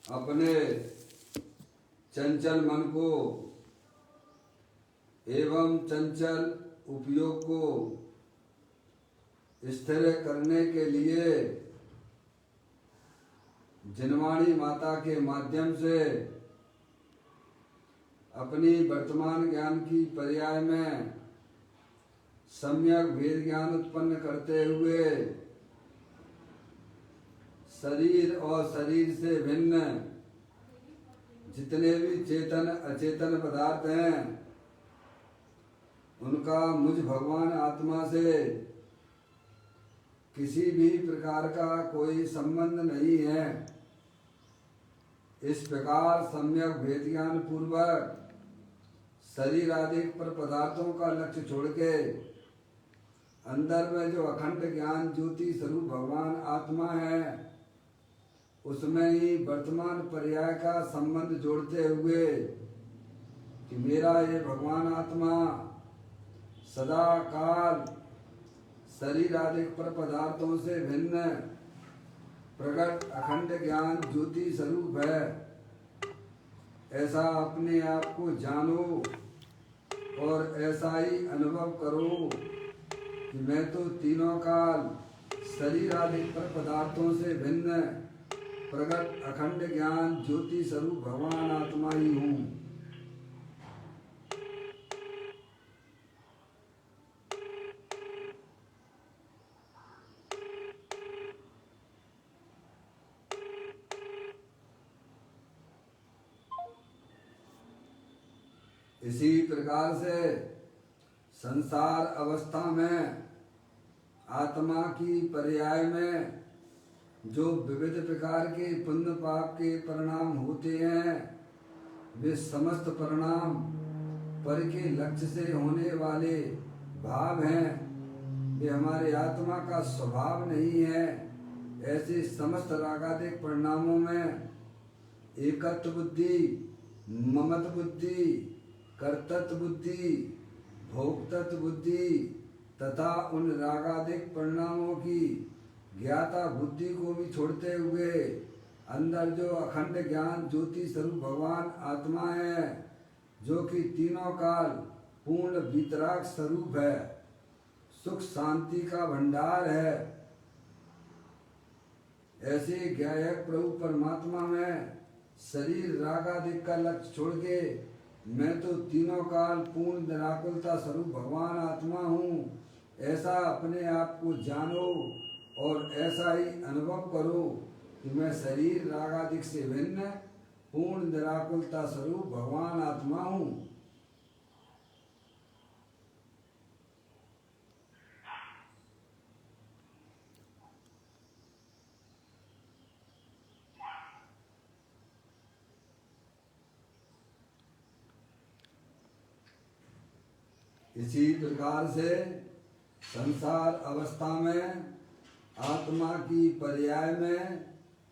अपने चंचल मन को एवं चंचल उपयोग को स्थिर करने के लिए जिनवाणी माता के माध्यम से अपनी वर्तमान ज्ञान की पर्याय में सम्यक भेद ज्ञान उत्पन्न करते हुए शरीर और शरीर से भिन्न जितने भी चेतन अचेतन पदार्थ हैं उनका मुझ भगवान आत्मा से किसी भी प्रकार का कोई संबंध नहीं है। इस प्रकार सम्यक भेद ज्ञान पूर्वक शरीर आदि पर पदार्थों का लक्ष्य छोड़ के अंदर में जो अखंड ज्ञान ज्योति स्वरूप भगवान आत्मा है उसमें ही वर्तमान पर्याय का संबंध जोड़ते हुए कि मेरा ये भगवान आत्मा सदा काल शरीर आदि पर पदार्थों से भिन्न प्रकट अखंड ज्ञान ज्योति स्वरूप है। ऐसा अपने आप को जानो और ऐसा ही अनुभव करो कि मैं तो तीनों काल शरीर आदि पर पदार्थों से भिन्न प्रकट अखंड ज्ञान ज्योति स्वरूप भगवान आत्मा ही हूँ। इसी प्रकार से संसार अवस्था में आत्मा की पर्याय में जो विविध प्रकार के पुण्य पाप के परिणाम होते हैं वे समस्त परिणाम पर के लक्ष्य से होने वाले भाव हैं। वे हमारे आत्मा का स्वभाव नहीं है। ऐसे समस्त रागादिक परिणामों में एकत्व बुद्धि, ममत्व बुद्धि, कर्तृत्व बुद्धि, भोक्तृत्व बुद्धि तथा उन रागादिक परिणामों की ज्ञाता बुद्धि को भी छोड़ते हुए अंदर जो अखंड ज्ञान ज्योति स्वरूप भगवान आत्मा है जो कि तीनों काल पूर्ण वितराग स्वरूप है, सुख शांति का भंडार है। ऐसे ज्ञायक प्रभु परमात्मा में शरीर रागादिक का लक्ष्य छोड़ के मैं तो तीनों काल पूर्ण निराकुलता स्वरूप भगवान आत्मा हूँ, ऐसा अपने आप को जानो और ऐसा ही अनुभव करो कि मैं शरीर रागादिक से भिन्न पूर्ण निराकुलता स्वरूप भगवान आत्मा हूँ। इसी प्रकार से संसार अवस्था में आत्मा की पर्याय में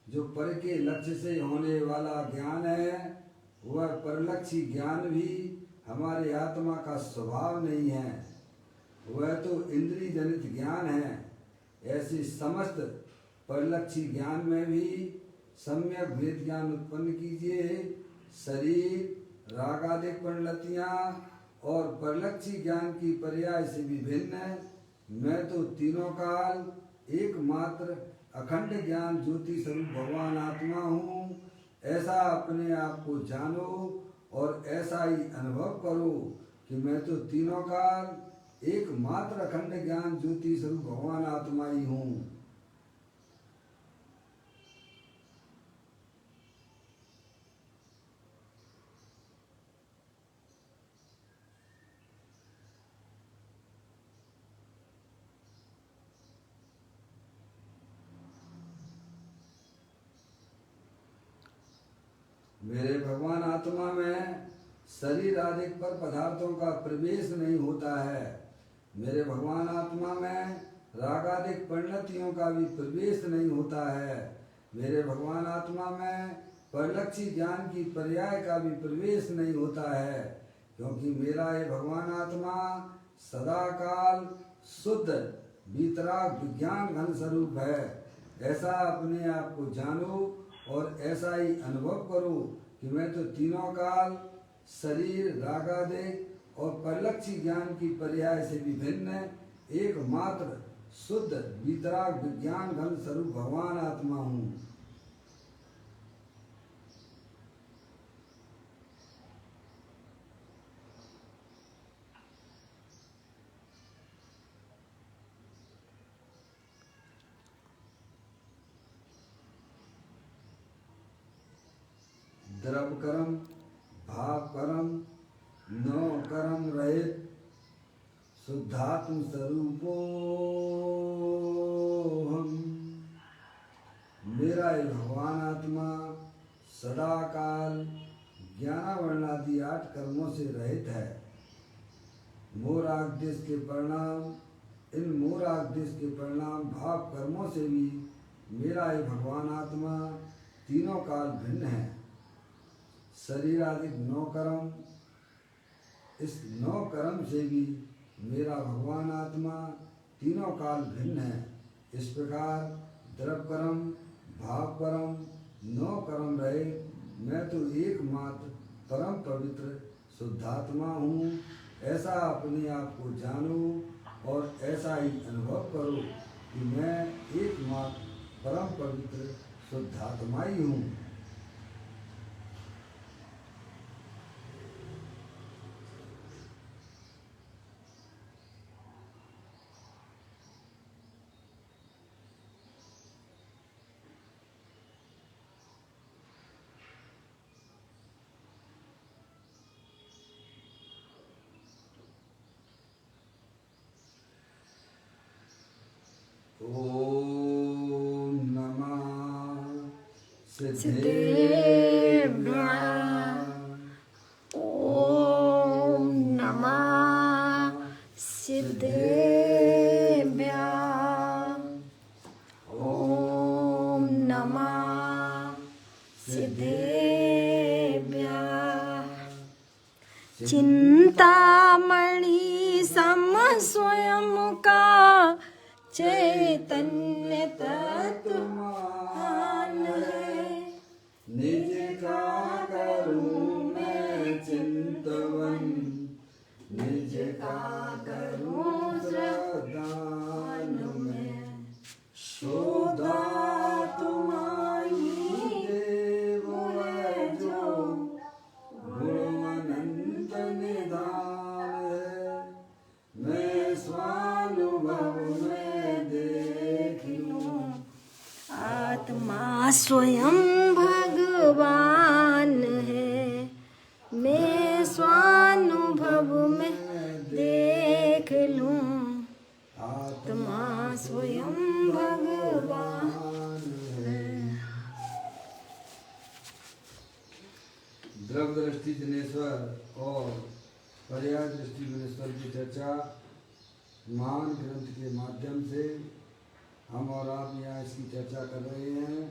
जो पर के लक्ष्य से होने वाला ज्ञान है वह परलक्षी ज्ञान भी हमारे आत्मा का स्वभाव नहीं है, वह तो इंद्रिय जनित ज्ञान है। ऐसी समस्त परलक्षी ज्ञान में भी सम्यक भेद ज्ञान उत्पन्न कीजिए। शरीर रागादिक परिणतियाँ और परलक्षी ज्ञान की पर्याय से भी भिन्न मैं तो तीनों काल एकमात्र अखंड ज्ञान ज्योति स्वरूप भगवान आत्मा हूँ। ऐसा अपने आप को जानो और ऐसा ही अनुभव करो कि मैं तो तीनों काल एकमात्र अखंड ज्ञान ज्योति स्वरूप भगवान आत्मा ही हूँ। मेरे भगवान आत्मा में शरीर आदि पर पदार्थों का प्रवेश नहीं होता है। मेरे भगवान आत्मा में रागादिक परिणतियों का भी प्रवेश नहीं होता है। मेरे भगवान आत्मा में परलक्षी ज्ञान की पर्याय का भी प्रवेश नहीं होता है, क्योंकि मेरा ये भगवान आत्मा सदा काल शुद्ध वितराग विज्ञान घन स्वरूप है। ऐसा अपने आप को जानो और ऐसा ही अनुभव करो कि मैं तो तीनों काल शरीर रागादेश और परिलक्षी ज्ञान की पर्याय से भी भिन्न एकमात्र शुद्ध वितराग विज्ञान घन स्वरूप भगवान आत्मा हूँ। द्रव कर्म भाव कर्म नौ कर्म रहित शुद्धात्म स्वरूपो हम। मेरा ये भगवान आत्मा सदा काल ज्ञानावर्णादि 8 कर्मों से रहित है। मोराग्देश के परिणाम इन मोराग्देश के परिणाम भाव कर्मों से भी मेरा ये भगवान आत्मा तीनों काल भिन्न है। शरीर आदि 9 कर्म, इस 9 कर्म से भी मेरा भगवान आत्मा तीनों काल भिन्न है। इस प्रकार द्रव कर्म भाव कर्म 9 कर्म रहे मैं तो एकमात्र परम पवित्र शुद्धात्मा हूँ। ऐसा अपने आप को जानो और ऐसा ही अनुभव करो कि मैं एकमात्र परम पवित्र शुद्धात्मा ही हूँ। ओम नमः सिद्धेभ्यः। ओम नमः सिद्धेभ्यः। ओम नमः सिद्धेभ्यः। चिंतामणि सम स्वयं का चैतन्य तत्वमान है। निज का करूं मैं चिंतवन, निज का करूं श्रद्धान में। शोधा तुम्हारी देव है जो गुणवनंत निधान है। मैं स्वानुभव में देख लूं आत्मा स्वयं भगवान है। मैं स्वानुभव में देख लूं आत्मा स्वयं भगवान है। द्रव दृष्टि जनेश्वर और पर्याय दृष्टि जनेश्वर की चर्चा महान ग्रंथ के माध्यम से हम और आप यहाँ इसकी चर्चा कर रहे हैं।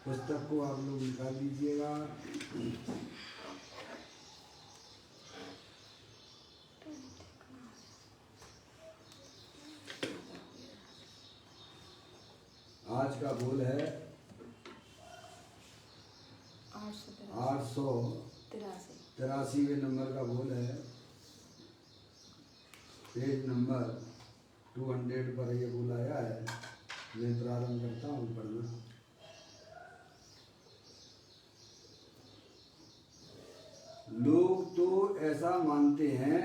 पुस्तक को आप लोग निकाल लीजिएगा। आज का बोल है 883वें नंबर का बोल है। पेज नंबर 200 पर ये बोल आया है। मैं प्रारंभ करता हूँ पढ़ना। लोग तो ऐसा मानते हैं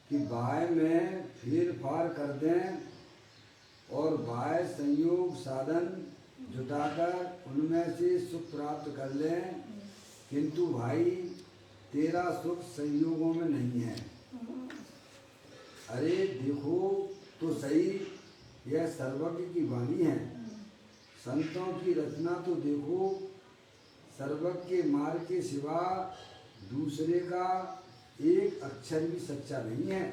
कि बाह्य में फेर फार कर दें और बाह्य संयोग साधन जुटाकर उनमें से सुख प्राप्त कर लें, किंतु भाई तेरा सुख संयोगों में नहीं है। अरे देखो तो सही, यह सर्वज्ञ की वाणी है। संतों की रचना तो देखो, सर्वज्ञ के मार्ग के सिवा दूसरे का एक अक्षर भी सच्चा नहीं है।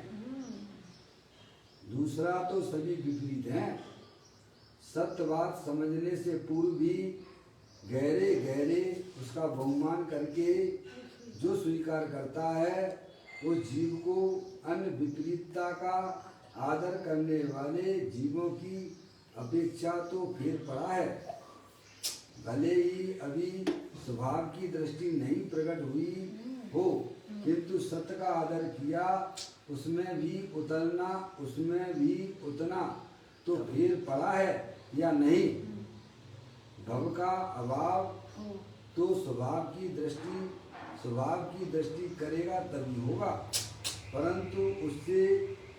दूसरा तो सभी विपरीत हैं। सत्य बात समझने से पूर्व भी गहरे गहरे उसका बहुमान करके जो स्वीकार करता है वो जीव को अन्य विपरीतता का आदर करने वाले जीवों की अपेक्षा तो फेर पड़ा है। भले ही अभी स्वभाव की दृष्टि नहीं प्रकट हुई हो, किंतु सत्य का आदर किया, उसमें भी उतना तो फेर पड़ा है या नहीं। भव का अभाव तो स्वभाव की दृष्टि करेगा तभी होगा, परंतु उससे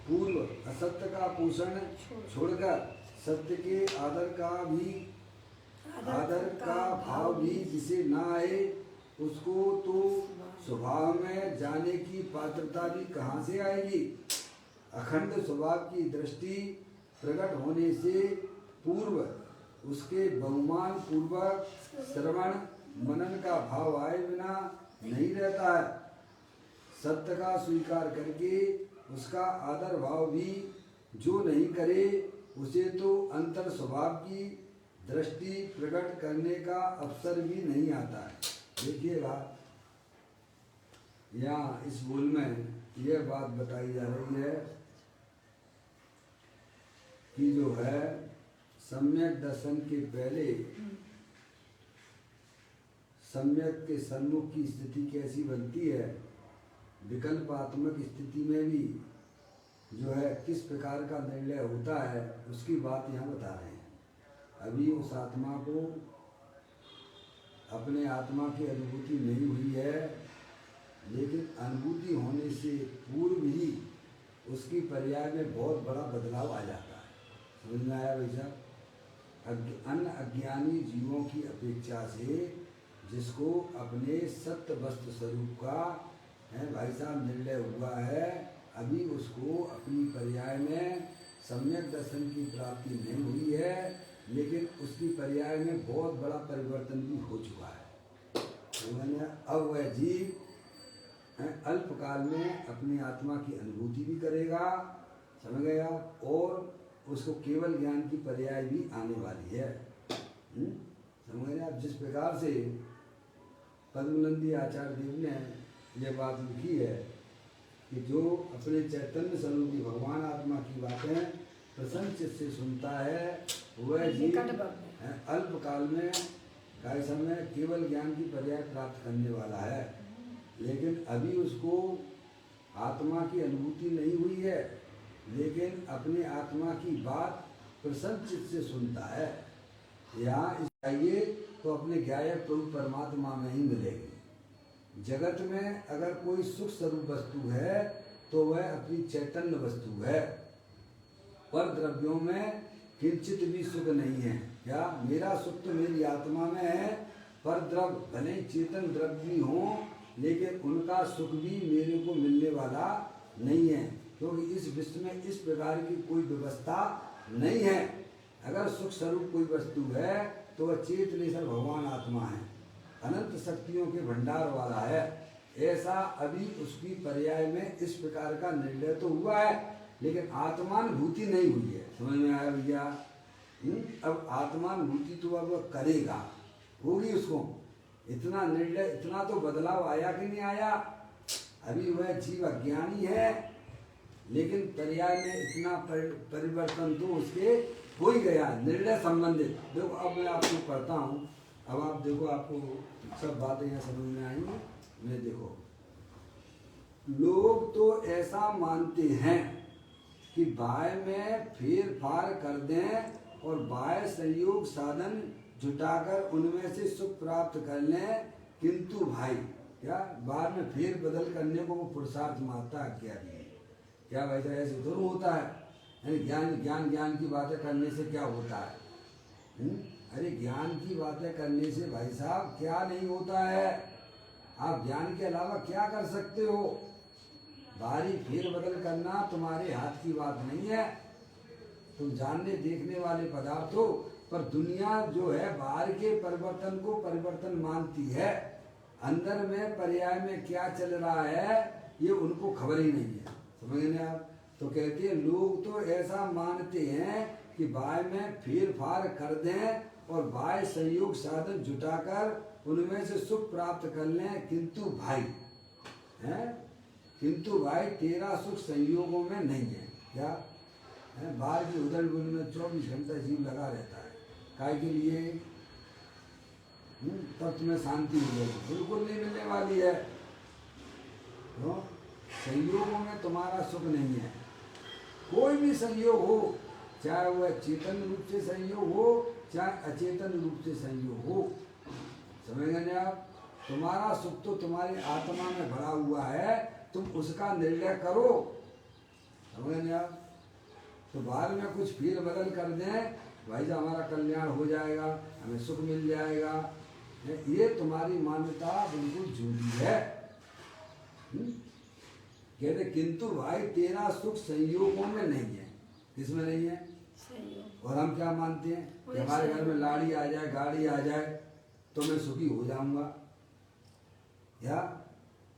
पूर्व असत्य का पोषण छोड़कर सत्य के आदर का भाव भी जिसे ना आए, उसको तो स्वभाव में जाने की पात्रता भी कहाँ से आएगी। अखंड स्वभाव की दृष्टि प्रकट होने से पूर्व उसके बहुमान पूर्वक श्रवण मनन का भाव आए बिना नहीं रहता है। सत्य का स्वीकार करके उसका आदर भाव भी जो नहीं करे, उसे तो अंतर स्वभाव की दृष्टि प्रकट करने का अवसर भी नहीं आता है। देखिएगा यहाँ इस बोल में यह बात बताई जा रही है कि जो है सम्यक दर्शन के पहले सम्यक के सन्मुख की स्थिति कैसी बनती है, विकल्पात्मक स्थिति में भी जो है किस प्रकार का निर्णय होता है, उसकी बात यहाँ बता रहे हैं। अभी उस आत्मा को अपने आत्मा की अनुभूति नहीं हुई है, लेकिन अनुभूति होने से पूर्व ही उसकी पर्याय में बहुत बड़ा बदलाव आ जाता है। समझ में आया भाई साहब? अन्य अज्ञानी जीवों की अपेक्षा से जिसको अपने सत्य वस्तु स्वरूप का भाई साहब निर्णय हुआ है, अभी उसको अपनी पर्याय में सम्यक दर्शन की प्राप्ति नहीं हुई है, लेकिन उसकी पर्याय में बहुत बड़ा परिवर्तन भी हो चुका है। अब वह जीव अल्पकाल में अपनी आत्मा की अनुभूति भी करेगा, समझ गया, और उसको केवल ज्ञान की पर्याय भी आने वाली है। समझ गए आप? जिस प्रकार से पद्मनंदी आचार्य देव ने यह बात लिखी है कि जो अपने चैतन्य स्वरूपी भगवान आत्मा की बातें प्रसन्न चित्त से सुनता है, वह जीव अल्पकाल में काय समय केवल ज्ञान की पर्याय प्राप्त करने वाला है, लेकिन अभी उसको आत्मा की अनुभूति नहीं हुई है, लेकिन अपने आत्मा की बात प्रसन्न चित्त से सुनता है। यहाँ चाहिए तो अपने ज्ञायक प्रभु परमात्मा में ही मिलेगी। जगत में अगर कोई सुख स्वरूप वस्तु है तो वह अपनी चैतन्य वस्तु है, पर द्रव्यों में किंचित भी सुख नहीं है। क्या मेरा सुख तो मेरी आत्मा में है, पर द्रव्य भले चेतन द्रव्य भी हों, लेकिन उनका सुख भी मेरे को मिलने वाला नहीं है, क्योंकि इस विश्व में इस प्रकार की कोई व्यवस्था नहीं है। अगर सुख स्वरूप कोई वस्तु है तो वह चेतनेश्वर भगवान आत्मा है, अनंत शक्तियों के भंडार वाला है। ऐसा अभी उसकी पर्याय में इस प्रकार का निर्णय तो हुआ है, लेकिन आत्मानुभूति नहीं हुई है। समझ में आया भैया? अब आत्मानुभूति तो अब करेगा, होगी उसको। इतना निर्णय, इतना तो बदलाव आया कि नहीं आया? अभी वह जीव अज्ञानी है, लेकिन पर्याय में इतना परिवर्तन तो उसके हो ही गया, निर्णय संबंधित। देखो अब मैं आपको पढ़ता हूँ, अब आप देखो, आपको सब बातें यहाँ समझ में आएंगी। मैं देखो, लोग तो ऐसा मानते हैं कि बाह्य में फेर फार कर दें और बाह्य संयोग साधन जुटाकर उनमें से सुख प्राप्त कर लें, किंतु भाई क्या बाहर में फेर बदल करने को वो पुरुषार्थ मानता है? क्या भाई साहब ऐसे जरूर होता है? यानी ज्ञान की बातें करने से क्या होता है? अरे ज्ञान की बातें करने से भाई साहब क्या नहीं होता है? आप ज्ञान के अलावा क्या कर सकते हो? बाहरी फेर बदल करना तुम्हारे हाथ की बात नहीं है। तुम जानने देखने वाले पदार्थ हो, पर दुनिया जो है बाहर के परिवर्तन को परिवर्तन मानती है, अंदर में पर्याय में क्या चल रहा है ये उनको खबर ही नहीं है। समझ गए आप? तो कहते हैं लोग तो ऐसा मानते हैं कि बाह्य में फेर फार कर दें और बाह्य संयोग साधन जुटाकर उनमें से सुख प्राप्त कर लें, किंतु भाई तेरा सुख संयोगों में नहीं है। क्या है? बाहर की उधर बुन में 24 घंटा जीव लगा रहता है। काय के लिए? तब तुम्हें शांति मिलेगी, बिल्कुल नहीं मिलने वाली है। तो संयोगों में तुम्हारा सुख नहीं है। कोई भी संयोग हो, चाहे वह चेतन रूप से संयोग हो चाहे अचेतन रूप से संयोग हो, समझ गए आप? तुम्हारा सुख तो तुम्हारी आत्मा में भरा हुआ है, तुम उसका निर्णय करो, समझ गए आप? तो बाद में कुछ फेर बदल कर दें, भाई जो हमारा कल्याण हो जाएगा, हमें सुख मिल जाएगा, ये तुम्हारी मान्यता बिल्कुल झूठी है। कहते किंतु भाई तेरा सुख संयोगों में नहीं है। किसमें नहीं है? और हम क्या मानते हैं कि हमारे घर में लाड़ी आ जाए, गाड़ी आ जाए तो मैं सुखी हो जाऊंगा, या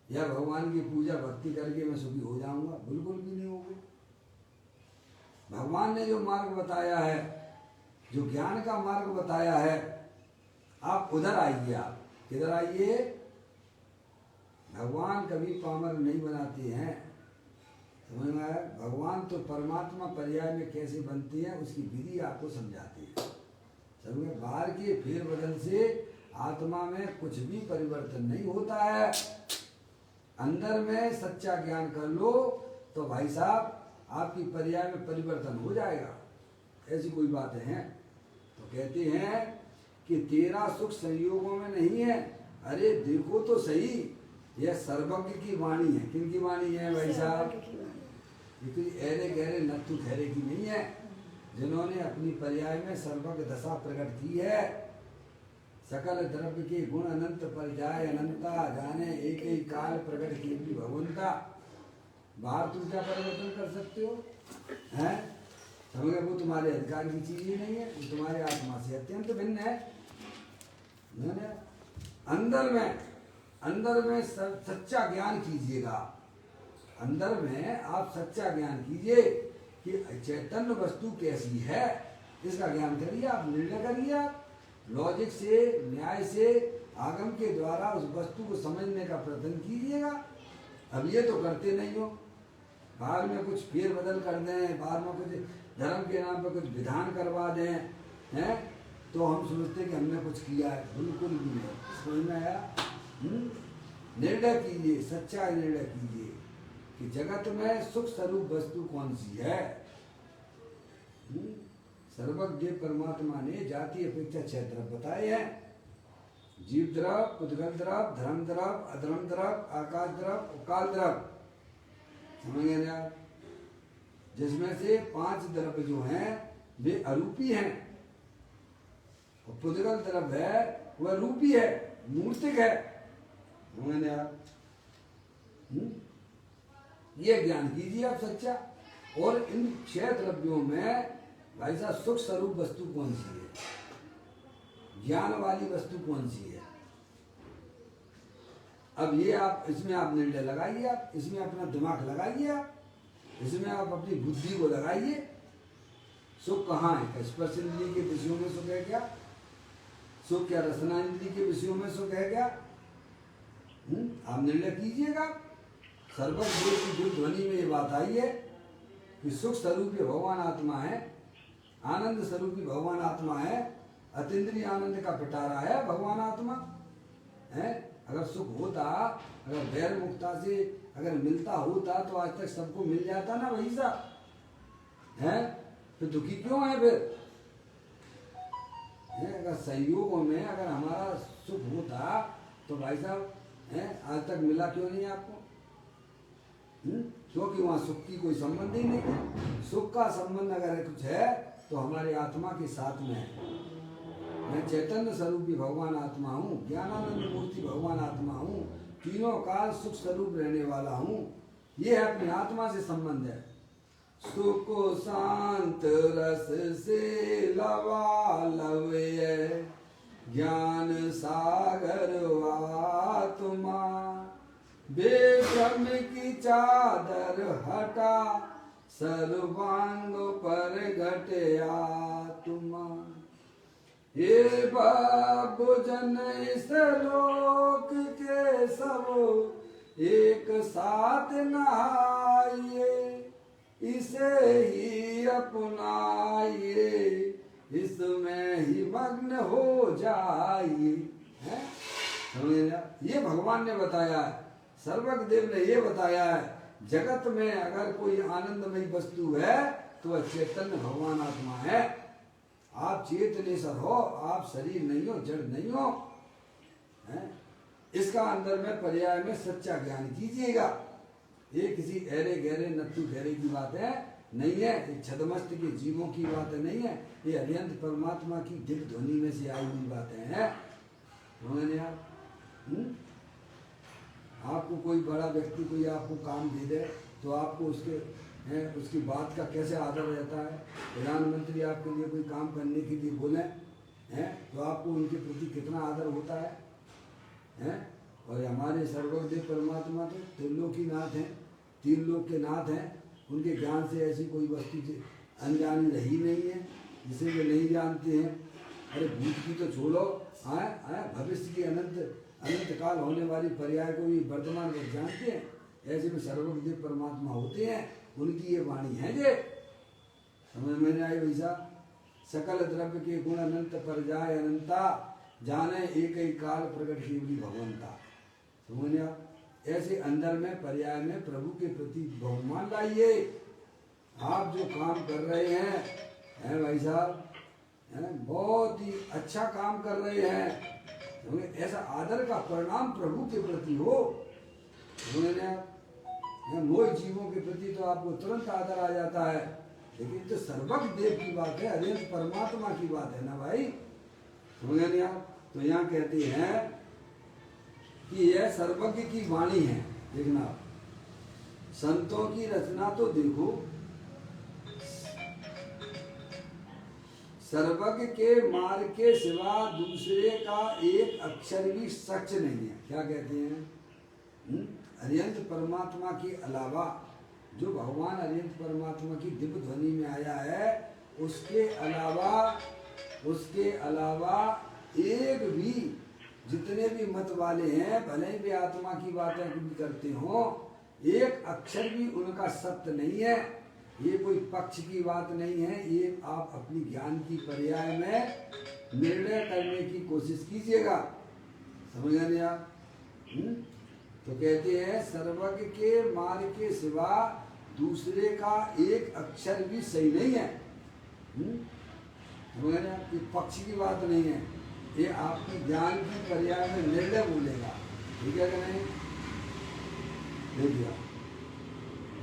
भगवान की पूजा भक्ति करके मैं सुखी हो जाऊंगा? बिल्कुल भी नहीं होगा। भगवान ने जो मार्ग बताया है, जो ज्ञान का मार्ग बताया है, आप उधर आइए। आप किधर आइए? भगवान कभी पामर नहीं बनाते हैं, समझ में आया? भगवान तो परमात्मा पर्याय में कैसे बनती है उसकी विधि आपको समझाते हैं। समझे? बाहर के फेर बदल से आत्मा में कुछ भी परिवर्तन नहीं होता है। अंदर में सच्चा ज्ञान कर लो तो भाई साहब आपकी पर्याय में परिवर्तन हो जाएगा। ऐसी कोई बातें हैं? तो कहते हैं कि तेरा सुख संयोगों में नहीं है। अरे देखो तो सही, यह सर्वज्ञ की वाणी है। किन की वाणी है भाई साहब? ये कोई ऐरे गहरे नत्थु खैरे की नहीं है, जिन्होंने अपनी पर्याय में सर्वज्ञ दशा प्रकट की है। सकल द्रव्य के गुण अनंत पर जाए अनंता, जाने एक ही काल प्रकट की भी भगवंता। बाहर तुम क्या परिवर्तन कर सकते हो? हैं? समझे? वो तुम्हारे अधिकार की चीज ही नहीं है, वो तुम्हारे आत्मा से अत्यंत भिन्न है। अंदर में सच्चा ज्ञान कीजिएगा। अंदर में आप सच्चा ज्ञान कीजिए कि चैतन्य वस्तु कैसी है, इसका ज्ञान करिए। आप निर्णय करिए, आप लॉजिक से, न्याय से, आगम के द्वारा उस वस्तु को समझने का प्रयत्न कीजिएगा। अब ये तो करते नहीं हो, बाद में कुछ फेर बदल कर दें, बाद में कुछ धर्म के नाम पर कुछ विधान करवा दें, हैं? तो हम सोचते कि हमने कुछ किया है। बिल्कुल भी नहीं। समझ में आया? निर्णय कीजिए, सच्चा निर्णय कीजिए कि जगत में सुख स्वरूप वस्तु कौन सी है। सर्वज्ञ परमात्मा ने जाति अपेक्षा 6 द्रव बताए हैं। जीव द्रव, पुद्गल द्रव, धर्म द्रव, अधर्म द्रव, आकाश द्रव, काल द्रव। समझ गए आप? जिसमें से 5 द्रव्य जो हैं वे अरूपी हैं, और पुद्गल द्रव्य है वह रूपी है, मूर्तिक है। समझ गए आप? ये ज्ञान कीजिए आप सच्चा। और इन 6 द्रव्यों में भाई साहब सुख स्वरूप वस्तु कौन सी है, ज्ञान वाली वस्तु कौन सी है? अब ये आप इसमें आप निर्णय लगाइए, आप इसमें अपना दिमाग लगाइए, आप इसमें आप अपनी बुद्धि को लगाइए। सुख कहाँ है? स्पर्श इंद्रिय के विषयों में सुख है क्या? सुख क्या रसना इंद्रिय के विषयों में सुख है क्या? आप निर्णय कीजिएगा। सर्वज्ञ की जो ध्वनि में ये बात आई है कि सुख स्वरूपी भगवान आत्मा है, आनंद स्वरूपी भगवान आत्मा है, अतीन्द्रिय आनंद का पिटारा है भगवान आत्मा है। अगर सुख होता, अगर वैर मुक्ता से अगर मिलता होता तो आज तक सबको मिल जाता ना वही सा है। तो दुखी क्यों है फिर? अगर संयोगों में अगर हमारा सुख होता तो भाई साहब आज तक मिला क्यों नहीं आपको? क्योंकि वहाँ सुख की कोई संबंध ही नहीं। सुख का संबंध अगर कुछ है तो हमारे आत्मा के साथ में है। मैं चैतन्य स्वरूपी भगवान आत्मा हूँ, ज्ञानानंद मूर्ति भगवान आत्मा हूँ, तीनों काल सुख स्वरूप रहने वाला हूँ। ये है अपनी आत्मा से संबंध है। सुख शांत रस से लवालव है, ज्ञान सागर आत्मा, बेभ्रम की चादर हटा, सर्वांग पर घटे आत्मा। ये बाबू जन इस लोक के सब एक साथ नहाइए, इसे ही अपनाइए, इसमें ही मग्न हो जाइए। हैं? समझे ना? ये भगवान ने बताया है, सर्वज्ञ देव ने ये बताया है, जगत में अगर कोई आनंदमयी वस्तु है तो वह चैतन्य भगवान आत्मा है। आप चेतनेश्वर हो, आप शरीर नहीं हो, जड़ नहीं हो, हैं? इसका अंदर में पर्याय में सच्चा ज्ञान कीजिएगा। ये किसी ऐरे गहरे नत्थु गहरे की बात है नहीं है, ये छदमस्त के जीवों की बात नहीं है, ये अरिहंत परमात्मा की दिव्य ध्वनि में से आई हुई बातें हैं। समझे आप? आपको कोई बड़ा व्यक्ति कोई आपको काम दे दे तो आपको उसकी बात का कैसे आदर रहता है। प्रधानमंत्री आपके लिए कोई काम करने के लिए बोले हैं तो आपको उनके प्रति कितना आदर होता है? और हमारे सर्वदेव परमात्मा तो त्रिलोकीनाथ हैं, तीन लोक के नाथ हैं, उनके ज्ञान से ऐसी कोई वस्तु अनजानी रही नहीं है जिसे वे नहीं जानते हैं। अरे भूत की तो छोड़ो, भविष्य की अनंत काल होने वाली पर्याय को भी वर्तमान में जानते हैं। ऐसे में सर्वदेव परमात्मा होते हैं, उनकी ये वाणी है जे समझ में नहीं आई वैसा। सकल द्रव्य के गुण अनंत पर जाए अनंता, जाने एक ही काल प्रकट शिवली भगवंता। समझ आप? ऐसे अंदर में पर्याय में प्रभु के प्रति बहुमान लाइए। आप जो काम कर रहे हैं भाई साहब, बहुत ही अच्छा काम कर रहे हैं, ऐसा आदर का परिणाम प्रभु के प्रति हो। मोह जीवों के प्रति तो आपको तुरंत आदर आ जाता है, लेकिन तो सर्वज्ञ देव की बात है, अरिहंत परमात्मा की बात है ना भाई। समझे नहीं आप? तो यहाँ कहते हैं कि यह सर्वज्ञ की वाणी है। देखना आप, संतों की रचना तो देखो, सर्वज्ञ के मार्ग के सिवा दूसरे का एक अक्षर भी सच नहीं है। क्या कहते हैं? अरिहंत परमात्मा के अलावा, जो भगवान अरिहंत परमात्मा की दिव्य ध्वनि में आया है, उसके अलावा एक भी जितने भी मत वाले हैं, भले ही वे आत्मा की बातें करते हो, एक अक्षर भी उनका सत्य नहीं है। ये कोई पक्ष की बात नहीं है, ये आप अपनी ज्ञान की पर्याय में निर्णय करने की कोशिश कीजिएगा। समझ नहीं आप? तो कहते हैं सर्वज्ञ के मार्ग के सिवा दूसरे का एक अक्षर भी सही नहीं है। समझ नहीं आप? ये पक्ष की बात नहीं है, ये आपकी ज्ञान की पर्याय में निर्णय बोलेगा। ठीक है कि नहीं? देखिए,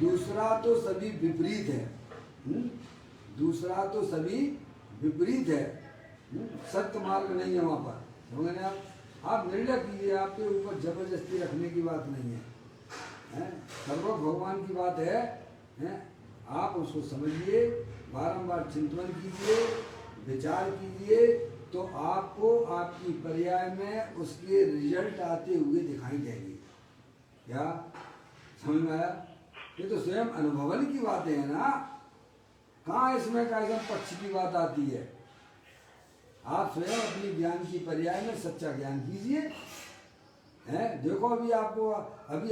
दूसरा तो सभी विपरीत है। दूसरा तो सभी विपरीत है, सत्य मार्ग नहीं है वहां पर। समझ नहीं आप निर्णय कीजिए, आपके ऊपर जबरदस्ती रखने की बात नहीं है, सर्वज्ञ भगवान की बात है। आप उसको समझिए, बारंबार चिंतन कीजिए, विचार कीजिए, तो आपको आपकी पर्याय में उसके रिजल्ट आते हुए दिखाई देंगे। क्या समझ में आया? ये तो स्वयं अनुभवन की बातें है ना, कहाँ इसमें कैसा पक्ष की बात आती है। आप स्वयं अपनी ज्ञान की पर्याय में सच्चा ज्ञान कीजिए। देखो अभी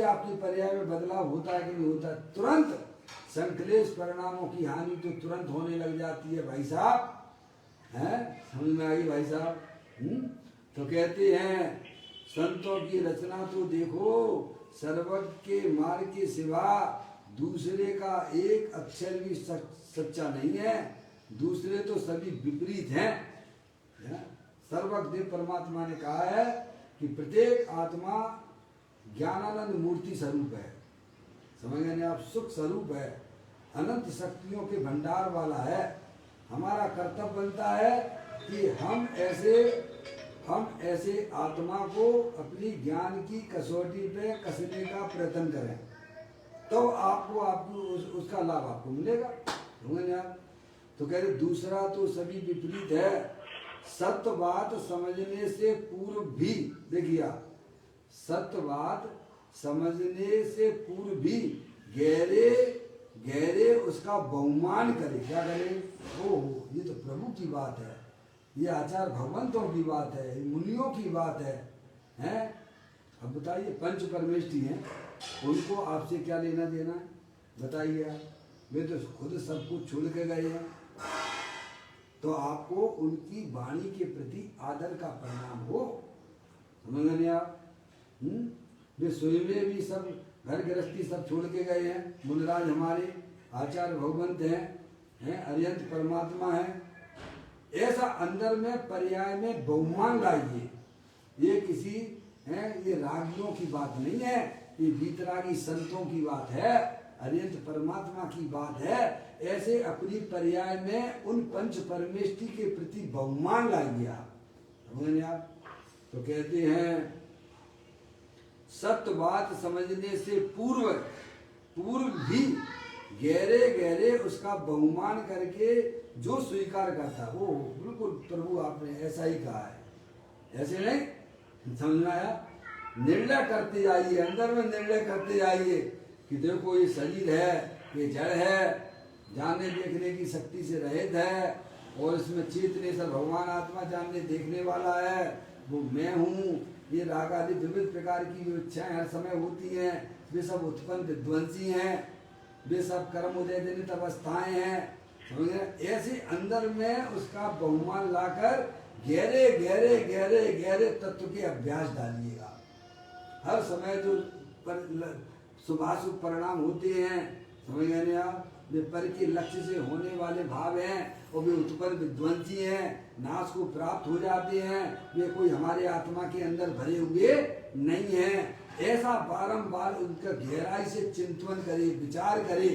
आपकी पर्याय में बदलाव होता है कि नहीं होता। तुरंत संकलेश परिणामों की हानि तो तुरंत होने लग जाती है भाई साहब। समझ में आई भाई साहब? तो कहते हैं संतों की रचना तो देखो, सर्वज्ञ के मार्ग के सिवा दूसरे का एक अक्षर भी सच्चा नहीं है, दूसरे तो सभी विपरीत हैं। सर्वज्ञ देव परमात्मा ने कहा है कि प्रत्येक आत्मा ज्ञानानंद मूर्ति स्वरूप है। समझ गए आप? सुख स्वरूप है, अनंत शक्तियों के भंडार वाला है। हमारा कर्तव्य बनता है कि हम ऐसे आत्मा को अपनी ज्ञान की कसौटी पे कसने का प्रयत्न करें, तो आपको उसका लाभ आपको मिलेगा। समझे आप? तो कह रहे दूसरा तो सभी विपरीत है, सत्य बात समझने से पूर्व भी, देखिए सत्य बात समझने से पूर्व भी गहरे उसका बहुमान करे। क्या करे? ओह, ये तो प्रभु की बात है, ये आचार्य भगवंतों की बात है, मुनियों की बात है। अब बताइए, पंच परमेष्ठी हैं, उनको आपसे क्या लेना देना है? बताइए आप। वे तो खुद सब कुछ छोड़ के गए हैं, तो आपको उनकी वाणी के प्रति आदर का परिणाम हो। समझ नहीं आप? वे स्वयं भी सब घर गृहस्थी सब छोड़ के गए हैं। मुनिराज हमारे आचार्य भगवंत हैं, अरियंत परमात्मा है। ऐसा अंदर में पर्याय में बहुमान लाइए। ये किसी ये रागियों की बात नहीं है, ये वीतरागी संतों की बात है, अरियंत परमात्मा की बात है। ऐसे अपनी पर्याय में उन पंच परमेष्टि के प्रति बहुमान लाइए आप। समझ आप? तो कहते हैं सत्य बात समझने से पूर्व भी गहरे गहरे उसका बहुमान करके जो स्वीकार करता है वो बिल्कुल प्रभु आपने ऐसा ही कहा है, ऐसे नहीं समझना आया। निर्णय करते जाइए, अंदर में निर्णय करते जाइए कि देखो ये शरीर है, ये जड़ है, जानने देखने की शक्ति से रहित है, और इसमें चेतने से भगवान आत्मा जानने देखने वाला है, वो मैं हूँ। ये राग आदि विविध प्रकार की जो इच्छाएं हर समय होती हैं वे सब उत्पन्न विध्वंसी हैं, वे सब कर्म उदय जनित अवस्थाएं हैं। समझ गए? ऐसे अंदर में उसका बहुमान लाकर गहरे गहरे गहरे गहरे तत्व के अभ्यास डालिएगा। हर समय जो शुभाशुभ परिणाम होते हैं, समझ गए आप, वे पर के लक्ष्य से होने वाले भाव हैं और वे उत्पन्न विध्वंसी हैं, नाश को प्राप्त हो जाते हैं, वे कोई हमारे आत्मा के अंदर भरे हुए नहीं हैं। ऐसा बारंबार उनका गहराई से चिंतन करे, विचार करे,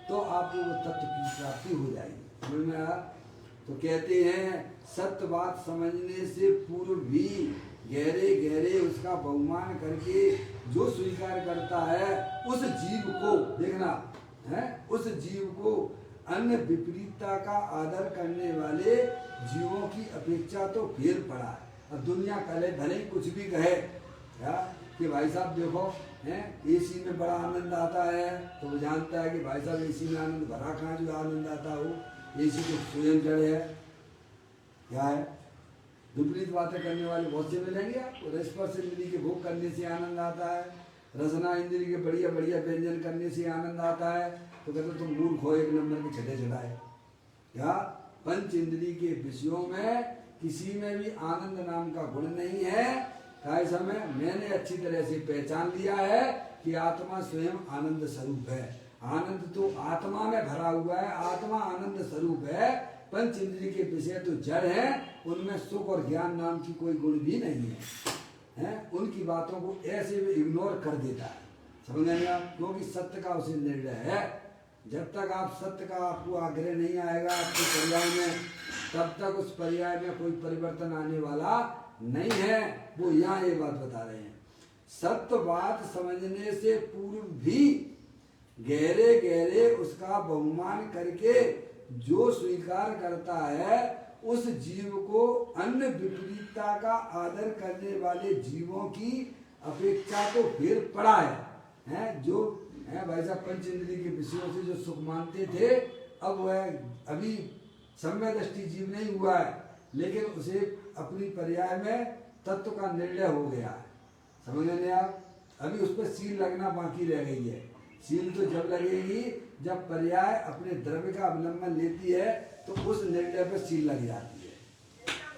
तो आपको वो तत्व की प्राप्ति हो जाएगी। समझ में आया? तो कहते हैं सत्य बात समझने से पूर्व भी गहरे गहरे उसका बहुमान करके जो स्वीकार करता है उस जीव को, देखना है, उस जीव को अन्य विपरीतता का आदर करने वाले जीवों की अपेक्षा तो फेर पड़ा है। अब दुनिया कहे भले ही कुछ भी कहे क्या कि भाई साहब देखो हैं एसी में बड़ा आनंद आता है, तो वो जानता है कि भाई साहब एसी में आनंद भरा कहाँ जो आनंद आता हो, एसी तो स्वयं जड़ है। क्या है? विपरीत बातें करने वाले बहुत से मिलेंगे आपको। स्पर्श इंद्री के भोग करने से आनंद आता है, रसना इंद्री के बढ़िया बढ़िया व्यंजन करने से आनंद आता है, तो कहते तुम मूर्ख हो, एक नंबर के छठे चढ़ाए। क्या? पंच इंद्री के विषयों में किसी में भी आनंद नाम का गुण नहीं है। काय समय मैंने अच्छी तरह से पहचान लिया है कि आत्मा स्वयं आनंद स्वरूप है। आनंद तो आत्मा में भरा हुआ है, आत्मा आनंद स्वरूप है। पंच इंद्रिय के विषय तो जड़ है, उनमें सुख और ज्ञान नाम की कोई गुण भी नहीं है, उनकी बातों को ऐसे भी इग्नोर कर देता है। समझ गए आप? क्योंकि सत्य का उसे निर्णय है। जब तक आप सत्य का आपको आग्रह नहीं आएगा आपके पर्याय में, तब तक उस पर्याय में कोई परिवर्तन आने वाला नहीं है। वो यहाँ ये बात बता रहे हैं, सत्य बात समझने से पूर्व भी गहरे गहरे उसका बहुमान करके जो स्वीकार करता है उस जीव को अन्य विपरीतता का आदर करने वाले जीवों की अपेक्षा तो फिर पड़ा है, जो है भाई साहब पंच इंद्रिय के विषयों से जो सुख मानते थे, अब वह अभी सम्य दृष्टि जीव नहीं हुआ है, लेकिन उसे अपनी पर्याय में तत्व का निर्णय हो गया है। समझ लें आप? अभी उस पर सील लगना बाकी रह गई है। सील तो जब लगेगी जब पर्याय अपने द्रव्य का अवलंबन लेती है, तो उस निर्णय पर सील लग जाती है।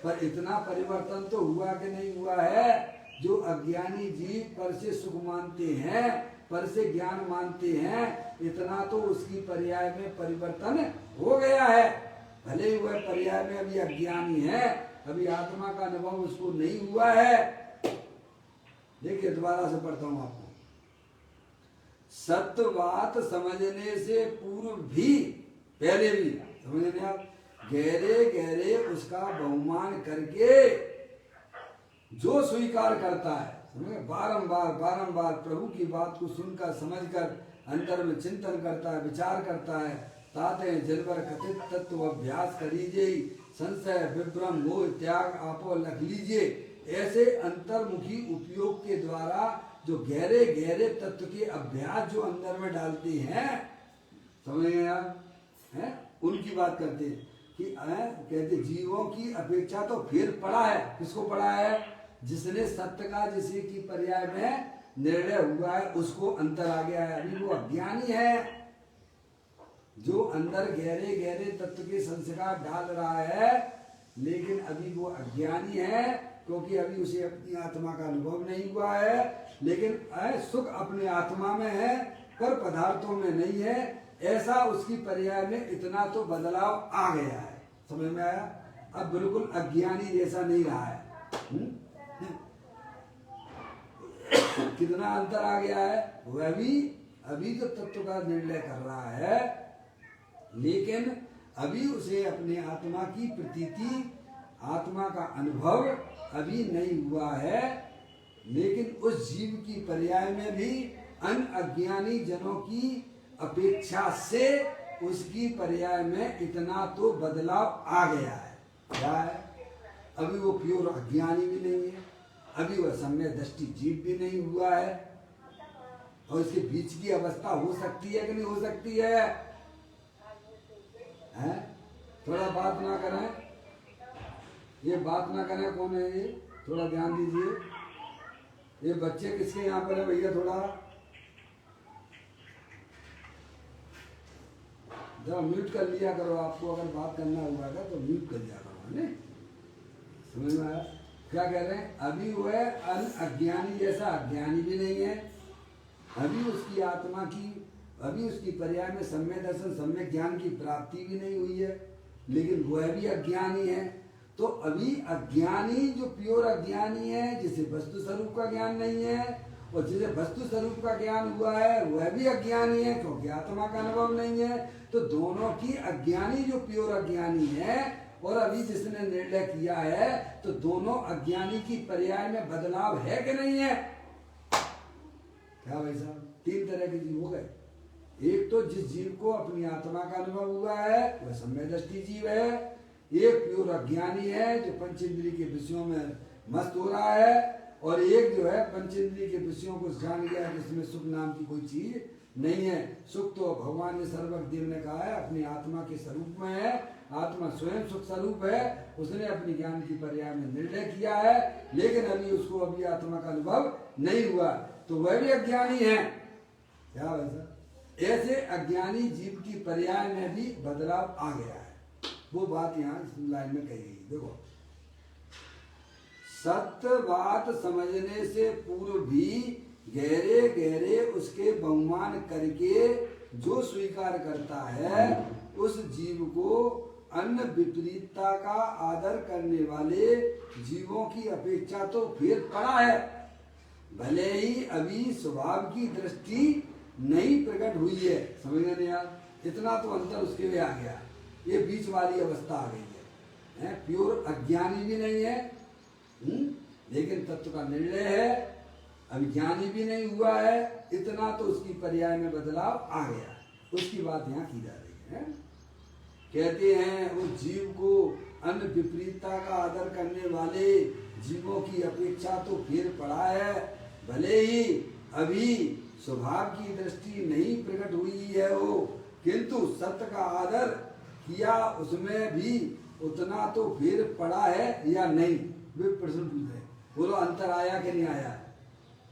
पर इतना परिवर्तन तो हुआ कि नहीं हुआ है? जो अज्ञानी जीव पर से सुख मानते हैं, पर से ज्ञान मानते हैं, इतना तो उसकी पर्याय में परिवर्तन हो गया है। भले ही वह पर्याय में अभी अज्ञानी है, अभी आत्मा का अनुभव उसको नहीं हुआ है। देखिए दोबारा से पढ़ता हूं आपको। सत्य बात समझने से पूर्व भी, पहले भी समझने आप, गहरे गहरे उसका बहुमान करके जो स्वीकार करता है, समझे, बारंबार बारंबार प्रभु की बात को सुनकर समझकर अंतर में चिंतन करता है, विचार करता है, ताते जिनपर कथित तत्व अभ्यास करीजिए, संशय विभ्रम मोह त्याग आपो लख लीजिए। ऐसे अंतर्मुखी उपयोग के द्वारा जो गहरे गहरे तत्व के अभ्यास जो अंदर में डालते हैं, समझ गए आप, हैं? उनकी बात करते हैं कि कहते जीवों की अपेक्षा तो फिर पड़ा है। किसको पड़ा है? जिसने सत्य का जिसे की पर्याय में निर्णय हुआ है उसको अंतर आ गया है। अभी वो अज्ञानी है, जो अंदर गहरे गहरे तत्व के संस्कार डाल रहा है, लेकिन अभी वो अज्ञानी है, क्योंकि अभी उसे अपनी आत्मा का अनुभव नहीं हुआ है। लेकिन सुख अपने आत्मा में है पर पदार्थों में नहीं है, ऐसा उसकी पर्याय में इतना तो बदलाव आ गया है। समझ में आया? अब बिल्कुल अज्ञानी जैसा नहीं रहा है। कितना अंतर आ गया है। वह भी अभी तो तत्व का निर्णय कर रहा है, लेकिन अभी उसे अपने आत्मा की प्रतीति, आत्मा का अनुभव अभी नहीं हुआ है। लेकिन उस जीव की पर्याय में भी अन्य अज्ञानी जनों की अपेक्षा से उसकी पर्याय में इतना तो बदलाव आ गया है। क्या है? अभी वो प्योर अज्ञानी भी नहीं है, अभी वह सम्यक दृष्टि जीव भी नहीं हुआ है, और इसके बीच की अवस्था हो सकती है कि नहीं हो सकती है? हैं? थोड़ा बात ना करें, ये बात ना करें। कौन है ये? थोड़ा ध्यान दीजिए। ये बच्चे किसके यहाँ पर है भैया? थोड़ा जरा म्यूट कर लिया करो। आपको अगर बात करना हुआ है तो म्यूट कर लिया करो, है? समझ में आया? क्या कह रहे हैं? अभी वह अज्ञानी जैसा अज्ञानी भी नहीं है, अभी उसकी आत्मा की, अभी उसकी पर्याय में सम्यक दर्शन, सम्यक ज्ञान की प्राप्ति भी नहीं हुई है, लेकिन वह भी अज्ञानी है। तो अभी अज्ञानी जो प्योर अज्ञानी है, जिसे वस्तु स्वरूप का ज्ञान नहीं है, और जिसे वस्तु स्वरूप का ज्ञान हुआ है वह भी अज्ञानी है, क्योंकि आत्मा का अनुभव नहीं है। तो दोनों की, अज्ञानी जो प्योर अज्ञानी है और अभी जिसने निर्णय किया है, तो दोनों अज्ञानी की पर्याय में बदलाव है कि नहीं है? क्या भाई साहब? तीन तरह के जीव हो गए। एक तो जिस जीव को अपनी आत्मा का अनुभव हुआ है वह सम्यक दृष्टि जीव है। एक प्योर अज्ञानी है जो पंचेंद्रिय के विषयों में मस्त हो रहा है, और एक जो है पंचेंद्रिय के विषयों को जान गया जिसमें सुख नाम की कोई चीज नहीं है। सुख तो भगवान ने सर्वज्ञ देव ने कहा है अपनी आत्मा के स्वरूप में है, आत्मा स्वयं सुख स्वरूप है। उसने अपनी ज्ञान की पर्याय में निर्णय किया है, लेकिन अभी उसको अभी आत्मा का अनुभव नहीं हुआ, तो वह भी अज्ञानी है। क्या वैसा? ऐसे अज्ञानी जीव की पर्याय में भी बदलाव आ गया है। वो बात यहाँ इस लाइन में कही गई। देखो, सत्य बात समझने से पूर्व भी गहरे गहरे उसके बहुमान करके जो स्वीकार करता है, उस जीव को अन्य विपरीतता का आदर करने वाले जीवों की अपेक्षा तो फिर पड़ा है। भले ही अभी स्वभाव की दृष्टि नहीं प्रकट हुई है। समझ गए यार? इतना तो अंतर उसके में आ गया। ये बीच वाली अवस्था आ गई है। प्योर अज्ञानी भी नहीं है, लेकिन तत्व का निर्णय है, अज्ञानी भी नहीं हुआ है, इतना तो उसकी पर्याय में बदलाव आ गया। उसकी बात यहाँ की जा रही है। कहते हैं उस जीव को अन्य विपरीतता का आदर करने वाले जीवों की अपेक्षा तो फिर पड़ा है। भले ही अभी स्वभाव की दृष्टि नहीं प्रकट हुई है वो, किंतु सत्य का आदर किया उसमें भी उतना तो फिर पड़ा है या नहीं? वे प्रश्न पूछ रहे। बोलो, अंतर आया कि नहीं आया?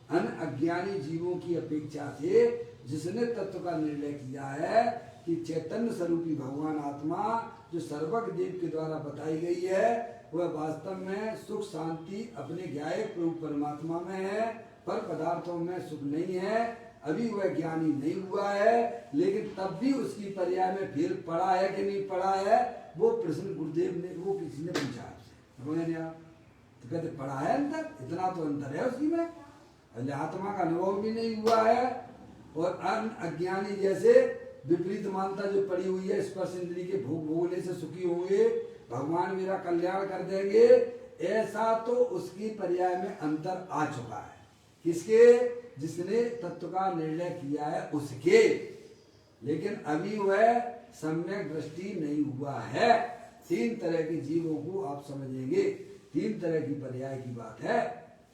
अन्य अज्ञानी जीवों की अपेक्षा से जिसने तत्व का निर्णय किया है कि चैतन्य स्वरूपी भगवान आत्मा जो सर्वज्ञ देव के द्वारा बताई गई है, वह वास्तव में सुख शांति अपने ज्ञायक प्रभु परमात्मा में है, पर पदार्थों में सुख नहीं है। अभी वह ज्ञानी नहीं हुआ है, लेकिन तब भी उसकी पर्याय में फिर पड़ा है कि नहीं पड़ा है? वो प्रश्न गुरुदेव ने, वो किसी ने पूछा आपसे, समझ नहीं? तो कहते पड़ा है अंतर, इतना तो अंतर है उसकी में। आत्मा का अनुभव भी नहीं हुआ है, और अन्य अज्ञानी जैसे विपरीत मानता जो पड़ी हुई है, स्पर्श इंद्रिय के भोग भोगने से सुखी होंगे, भगवान मेरा कल्याण कर देंगे, ऐसा तो उसकी पर्याय में अंतर आ चुका है। किसके? जिसने तत्व का निर्णय किया है उसके। लेकिन अभी वह सम्यक दृष्टि नहीं हुआ है। तीन तरह के जीवों को आप समझेंगे, तीन तरह की पर्याय की बात है।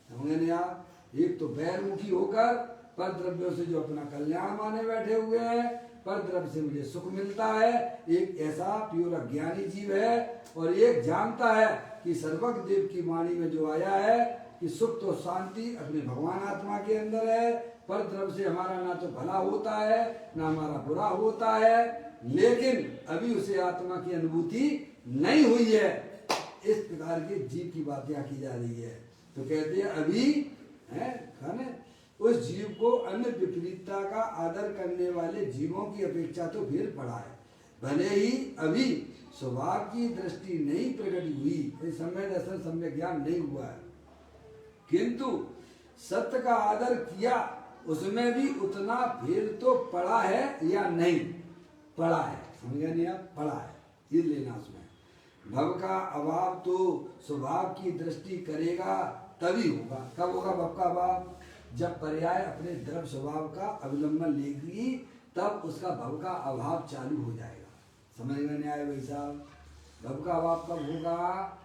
समझे आप? एक तो बैरमुखी होकर पर द्रव्यों से जो अपना कल्याण माने बैठे हुए हैं, पर द्रव्य से मुझे सुख मिलता है, एक ऐसा प्योर अज्ञानी जीव है। और एक जानता है कि सर्वज्ञ देव की वाणी में जो आया है कि सुख तो शांति अपने भगवान आत्मा के अंदर है, पर द्रव्य से हमारा ना तो भला होता है ना हमारा बुरा होता है, लेकिन अभी उसे आत्मा की अनुभूति नहीं हुई है। इस प्रकार के जीव की बात यहाँ की जा रही है। तो कहते हैं अभी है खाने उस जीव को अन्य विपरीतता का आदर करने वाले जीवों की अपेक्षा तो फिर पड़ा है। भले ही अभी स्वभाव की दृष्टि नहीं प्रकट हुई, सम्यक दर्शन सम्यक ज्ञान नहीं हुआ है, किंतु सत्य का आदर किया, उसमें भी उतना भेद तो पड़ा है या नहीं पड़ा है। समझ गए नहीं आप? पड़ा है, ये लेना उसमें। भव का अभाव तो स्वभाव की दृष्टि करेगा तभी होगा। कब होगा भव का अभाव? जब पर्याय अपने द्रव्य स्वभाव का अवलंबन लेगी, तब उसका भव का अभाव चालू हो जाएगा। समझ में नहीं आया भाई साहब? भव का अभाव कब होगा?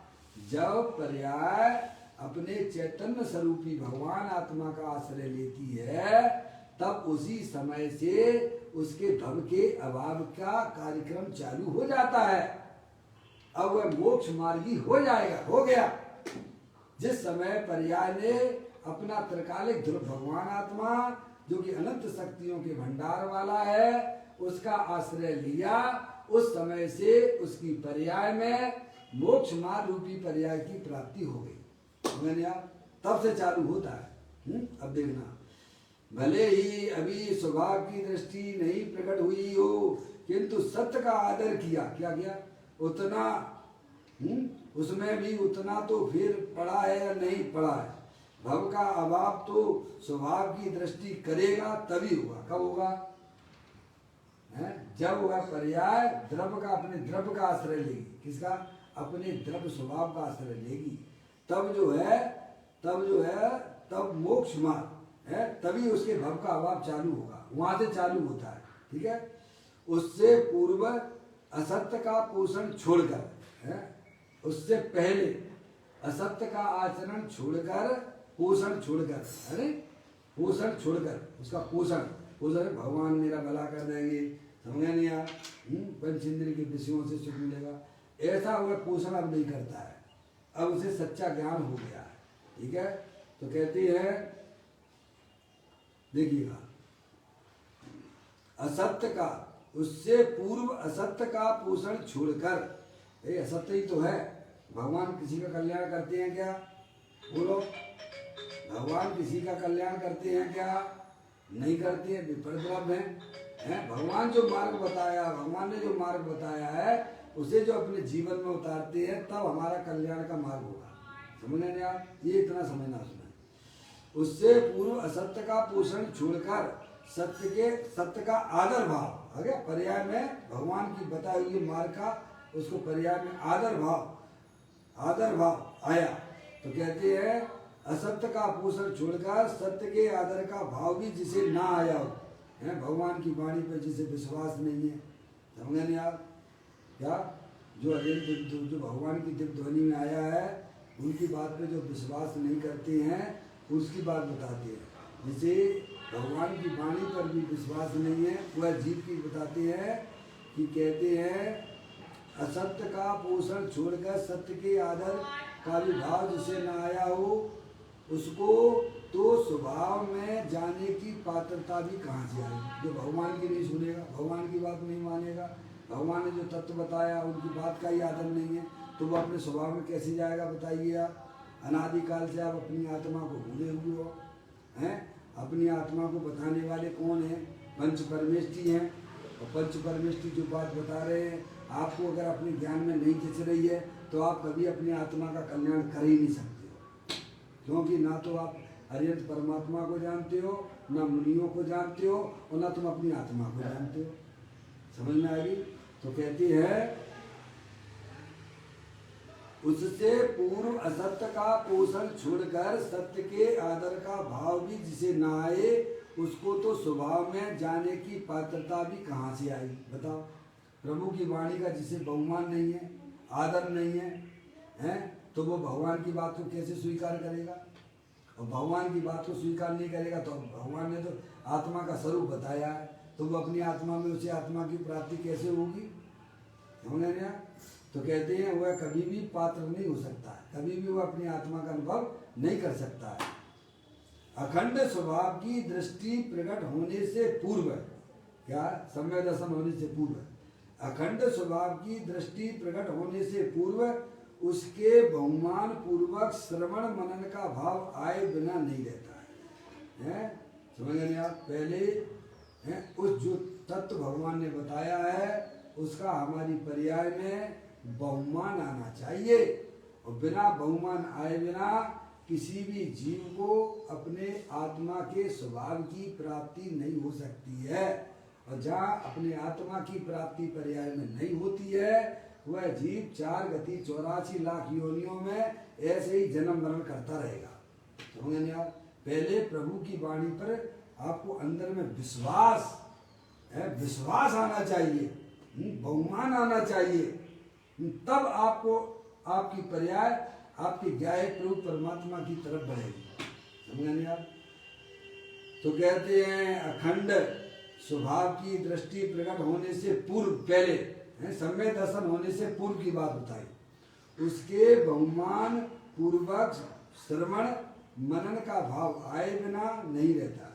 जब पर्याय अपने चैतन्य स्वरूपी भगवान आत्मा का आश्रय लेती है, तब उसी समय से उसके भव के अभाव का कार्यक्रम चालू हो जाता है। अब वह मोक्ष मार्गी हो जाएगा, हो गया। जिस समय पर्याय ने अपना त्रिकालिक ध्रुव भगवान आत्मा, जो कि अनंत शक्तियों के भंडार वाला है, उसका आश्रय लिया, उस समय से उसकी पर्याय में मोक्ष मार्ग रूपी पर्याय की प्राप्ति हो गई। मैंने आप तब से चालू होता है। अब देखना, भले ही अभी स्वभाव की दृष्टि नहीं प्रकट हुई हो, किंतु सत्य का आदर किया। क्या किया? उतना उसमें भी उतना तो फिर पड़ा है या नहीं पड़ा है। भव का अभाव तो स्वभाव की दृष्टि करेगा तभी होगा। कब होगा? जब वह पर्याय द्रव्य का अपने द्रव्य का आश्रय लेगी। किसका? अपने द्रव्य स्वभाव का आश्रय लेगी। तब जो है तब मोक्ष मार्ग है, तभी उसके भव का अभाव चालू होगा। वहां से चालू होता है। ठीक है? उससे पूर्व असत्य का पोषण छोड़कर है, उससे पहले असत्य का आचरण छोड़कर, पोषण छोड़कर, अरे पोषण छोड़कर, उसका पोषण भगवान मेरा भला कर देंगे, समझ नहीं आ, पंचेंद्रिय के विषयों से सुख मिलेगा, ऐसा वह पोषण अब नहीं करता है। अब उसे सच्चा ज्ञान हो गया है। ठीक है? तो कहती है, देखिएगा, असत्य का, उससे पूर्व असत्य का पोषण छोड़कर, असत्य ही तो है। भगवान किसी का कल्याण करते हैं क्या? बोलो, भगवान किसी का कल्याण करते हैं क्या? नहीं करते हैं, विपरीत है। भगवान जो मार्ग बताया, भगवान ने जो मार्ग बताया है, उसे जो अपने जीवन में उतारते हैं, तब हमारा कल्याण का मार्ग होगा। समझ नहीं आप? ये इतना समझना उसमें। उससे पूर्व असत्य का पोषण छोड़कर सत्य का आदर भाव आ गया। पर्याय में भगवान की बताई हुई मार्ग का, उसको पर्याय में आदर भाव आया। तो कहते हैं असत्य का पोषण छोड़कर सत्य के आदर का भाव भी जिसे ना आया हो, है भगवान की वाणी पर जिसे विश्वास नहीं है। समझ नहीं आप? क्या जो भगवान की दिव्य ध्वनि में आया है, उनकी बात पे जो विश्वास नहीं करते हैं, उसकी बात बताते हैं। जिसे भगवान की वाणी पर भी विश्वास नहीं है, वह जीव की बताते हैं कि कहते हैं असत्य का पोषण छोड़कर सत्य के आदर का भी भाव जिसे न आया हो, उसको तो स्वभाव में जाने की पात्रता भी कहाँ से आएगी। जो भगवान की नहीं सुनेगा, भगवान की बात नहीं मानेगा, भगवान ने जो तत्व बताया उनकी बात का ही आदर नहीं है, तो वो अपने स्वभाव में कैसे जाएगा? बताइए आप। अनादिकाल से आप अपनी आत्मा को भूले हुए हो, हैं? अपनी आत्मा को बताने वाले कौन है? पंच परमेष्टि हैं। और पंच परमेष्टि जो बात बता रहे हैं, आपको अगर अपने ज्ञान में नहीं खिंच रही है, तो आप कभी अपनी आत्मा का कल्याण कर ही नहीं सकते हो। क्योंकि ना तो आप हरियंत परमात्मा को जानते हो, ना मुनियों को जानते हो, और ना तुम अपनी आत्मा को जानते हो। समझ में आएगी? तो कहती है उससे पूर्व असत्य का पोषण छोड़कर सत्य के आदर का भाव भी जिसे न आए, उसको तो स्वभाव में जाने की पात्रता भी कहाँ से आई? बताओ। प्रभु की वाणी का जिसे बहुमान नहीं है, आदर नहीं है, हैं? तो वो भगवान की बात को कैसे स्वीकार करेगा? और भगवान की बात को स्वीकार नहीं करेगा तो भगवान ने तो आत्मा का स्वरूप बताया है, तो वो अपनी आत्मा में उसे आत्मा की प्राप्ति कैसे होगी? समझ रहे हैं? तो कहते हैं वह कभी भी पात्र नहीं हो सकता है, कभी भी वह अपनी आत्मा का अनुभव नहीं कर सकता है। अखंड स्वभाव की दृष्टि प्रकट होने से पूर्व, क्या सम्यक दर्शन होने से पूर्व, अखंड स्वभाव की दृष्टि प्रकट होने से पूर्व उसके बहुमान पूर्वक श्रवण मनन का भाव आए बिना नहीं रहता है? समझ गए आप? पहले है उस जो तत्व भगवान ने बताया है उसका हमारी पर्याय में बहुमान आना चाहिए, और बिना बहुमान आए बिना किसी भी जीव को अपने आत्मा के स्वभाव की प्राप्ति नहीं हो सकती है। और जहाँ अपने आत्मा की प्राप्ति पर्याय में नहीं होती है वह जीव 4 गति 84 लाख योनियों में ऐसे ही जन्म मरण करता रहेगा। समझे आप? पहले प्रभु की वाणी पर आपको अंदर में विश्वास है, विश्वास आना चाहिए, बहुमान आना चाहिए, तब आपको आपकी पर्याय आपकी ज्ञाय प्रभु परमात्मा की तरफ बढ़ेगी। समझे आप? तो कहते हैं अखंड स्वभाव की दृष्टि प्रकट होने से पूर्व, पहले सम्य दर्शन होने से पूर्व की बात बताई, उसके बहुमान पूर्वक श्रवण मनन का भाव आए बिना नहीं रहता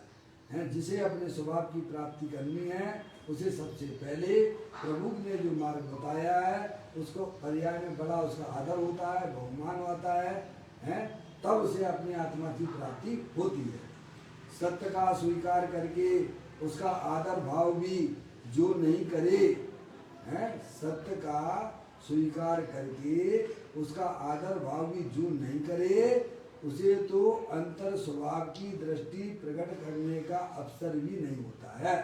है। जिसे अपने स्वभाव की प्राप्ति करनी है उसे सबसे पहले प्रभु ने जो मार्ग बताया है उसको पर्याय में बड़ा उसका आदर होता है, बहुमान होता है, तब उसे अपनी आत्मा की प्राप्ति होती है। सत्य का स्वीकार करके उसका आदर भाव भी जो नहीं करे है, सत्य का स्वीकार करके उसका आदर भाव भी जो नहीं करे उसे तो अंतर स्वभाव की दृष्टि प्रकट करने का अवसर भी नहीं होता है।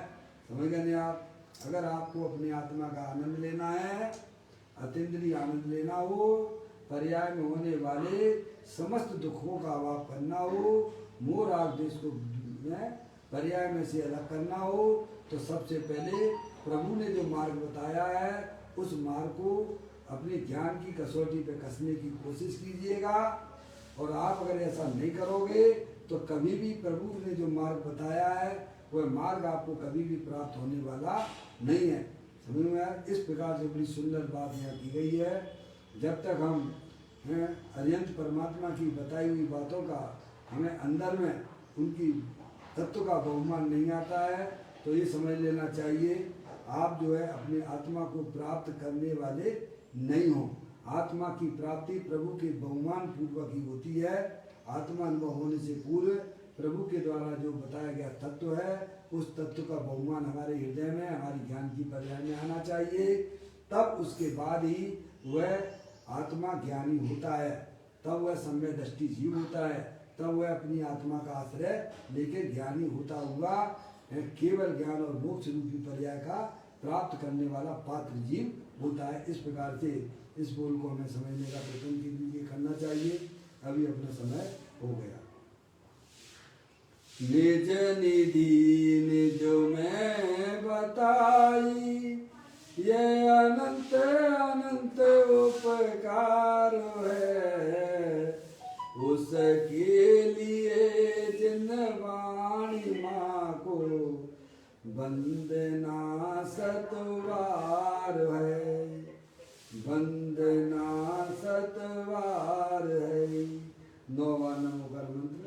समझ गए आप? अगर आपको अपनी आत्मा का आनंद लेना है, अतीन्द्रिय आनंद लेना हो, पर्याय में होने वाले समस्त दुखों का अभाव करना हो, मोह राग देश को पर्याय में से अलग करना हो, तो सबसे पहले प्रभु ने जो मार्ग बताया है उस मार्ग को अपने ज्ञान की कसौटी पे कसने की कोशिश कीजिएगा। और आप अगर ऐसा नहीं करोगे तो कभी भी प्रभु ने जो मार्ग बताया है वह मार्ग आपको कभी भी प्राप्त होने वाला नहीं है। समझ में आया? इस प्रकार से बड़ी सुंदर बात यहाँ की गई है। जब तक हम अरिहंत परमात्मा की बताई हुई बातों का हमें अंदर में उनकी तत्व का बहुमान नहीं आता है तो ये समझ लेना चाहिए आप जो है अपने आत्मा को प्राप्त करने वाले नहीं हो। आत्मा की प्राप्ति प्रभु के बहुमान पूर्वक ही होती है। आत्मा अनुभव होने से पूर्व प्रभु के द्वारा जो बताया गया तत्व है उस तत्व का बहुमान हमारे हृदय में हमारी ज्ञान की पर्याय में आना चाहिए। तब उसके बाद ही वह आत्मा ज्ञानी होता है, तब वह सम्य दृष्टि जीव होता है, तब वह अपनी आत्मा का आश्रय लेकर ज्ञानी होता हुआ केवल ज्ञान और मोक्ष रूपी पर्याय का प्राप्त करने वाला पात्र जीव होता है। इस प्रकार से इस बोल को हमें समझने का प्रयत्न कीजिए, करना चाहिए। अभी अपना समय हो गया। निज निधि निज में बताई ये अनंत अनंत उपकार है, उसके लिए जिन वाणी माँ को वंदना सतवार है, वंदना सतवार है। 9वां नमोकार मंत्र।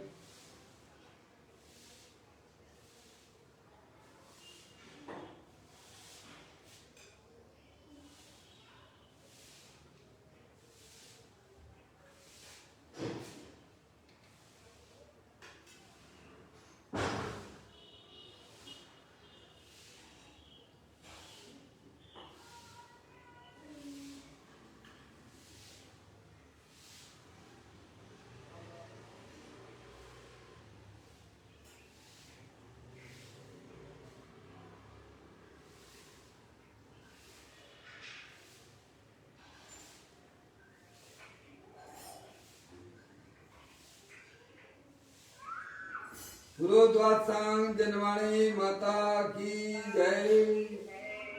गुरुद्वात्सांग जनवाणी माता की जय,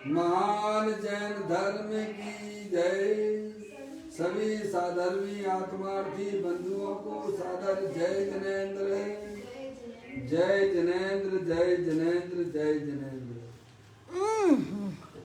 महान जैन धर्म की जय। सभी साधर्मी आत्मार्थी बंधुओं को सादर जय जनेन्द्र, जय जनेन्द्र, जय जनेन्द्र, जय जनेन्द्र।